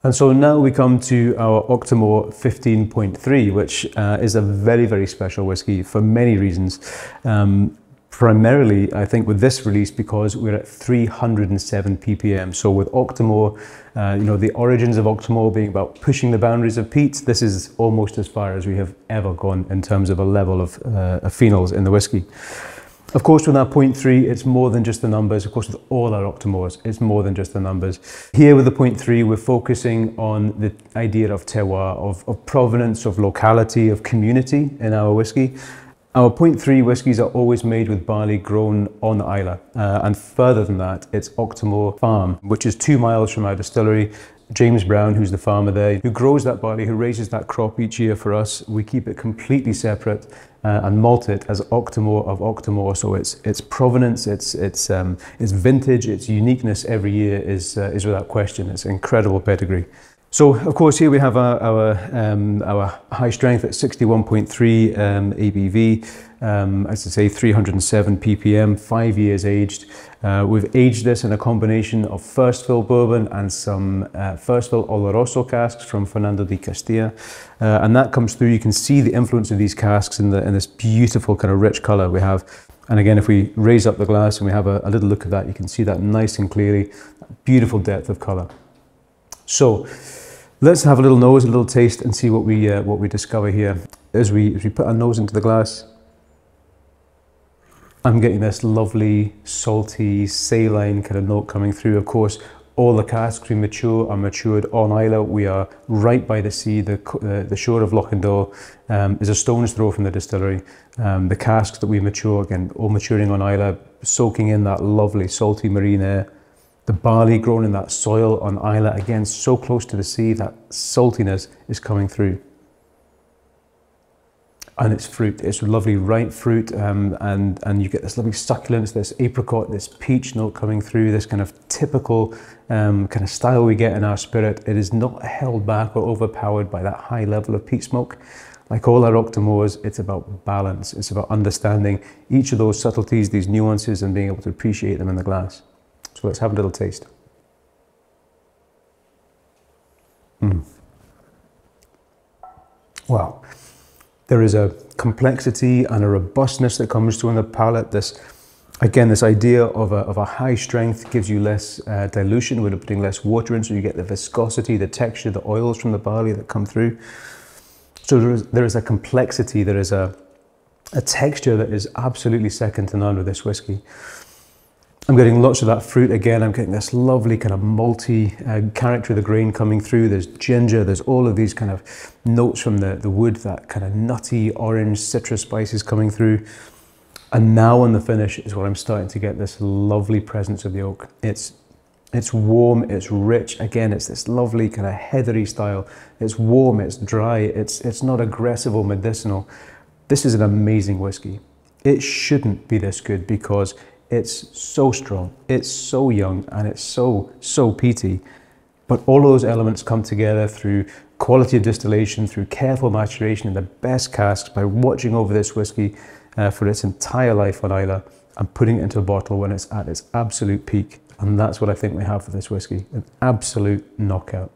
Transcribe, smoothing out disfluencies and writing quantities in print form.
And so now we come to our Octomore 15.3, which is a very, very special whiskey for many reasons. Primarily, I think, with this release because we're at 307 ppm. So with Octomore, the origins of Octomore being about pushing the boundaries of peat, this is almost as far as we have ever gone in terms of a level of phenols in the whiskey. Of course, with our 0.3, it's more than just the numbers. Of course, with all our Octomores, it's more than just the numbers. Here with the 0.3, we're focusing on the idea of terroir, of provenance, of locality, of community in our whiskey. Our 0.3 whiskies are always made with barley grown on Islay. And further than that, it's Octomore Farm, which is 2 miles from our distillery. James Brown, who's the farmer there, who grows that barley, who raises that crop each year for us. We keep it completely separate and malt it as Octomore of Octomore. So its provenance, its vintage, its uniqueness every year is without question. It's incredible pedigree. So, of course, here we have our high strength at 61.3 ABV, as I say, 307 ppm, 5 years aged. We've aged this in a combination of first fill bourbon and some first fill Oloroso casks from Fernando de Castilla. And that comes through. You can see the influence of these casks in this beautiful kind of rich color we have. And again, if we raise up the glass and we have a little look at that, you can see that nice and clearly, beautiful depth of color. So, let's have a little nose, a little taste, and see what we discover here. As we put our nose into the glass, I'm getting this lovely, salty, saline kind of note coming through. Of course, all the casks we mature are matured on Islay. We are right by the sea. The shore of Lochindoll is a stone's throw from the distillery. The casks that we mature, again, all maturing on Islay, soaking in that lovely, salty marine air. The barley grown in that soil on Islay, again, so close to the sea, that saltiness is coming through. And it's fruit, it's lovely ripe fruit, and you get this lovely succulence, this apricot, this peach note coming through, this kind of typical kind of style we get in our spirit. It is not held back or overpowered by that high level of peat smoke. Like all our Octomores, it's about balance. It's about understanding each of those subtleties, these nuances, and being able to appreciate them in the glass. So let's have a little taste. Wow. There is a complexity and a robustness that comes through on the palate. This idea of a high strength gives you less dilution. We're putting less water in, so you get the viscosity, the texture, the oils from the barley that come through. So there is a complexity, there is a texture that is absolutely second to none with this whiskey. I'm getting lots of that fruit again. I'm getting this lovely kind of malty character of the grain coming through. There's ginger, there's all of these kind of notes from the wood, that kind of nutty orange citrus spices coming through. And now on the finish is where I'm starting to get this lovely presence of the oak. It's warm, it's rich. Again, it's this lovely kind of heathery style. It's warm, it's dry, it's not aggressive or medicinal. This is an amazing whiskey. It shouldn't be this good because it's so strong, it's so young, and it's so peaty. But all those elements come together through quality of distillation, through careful maturation in the best casks, by watching over this whiskey for its entire life on Islay and putting it into a bottle when it's at its absolute peak. And that's what I think we have for this whiskey, an absolute knockout.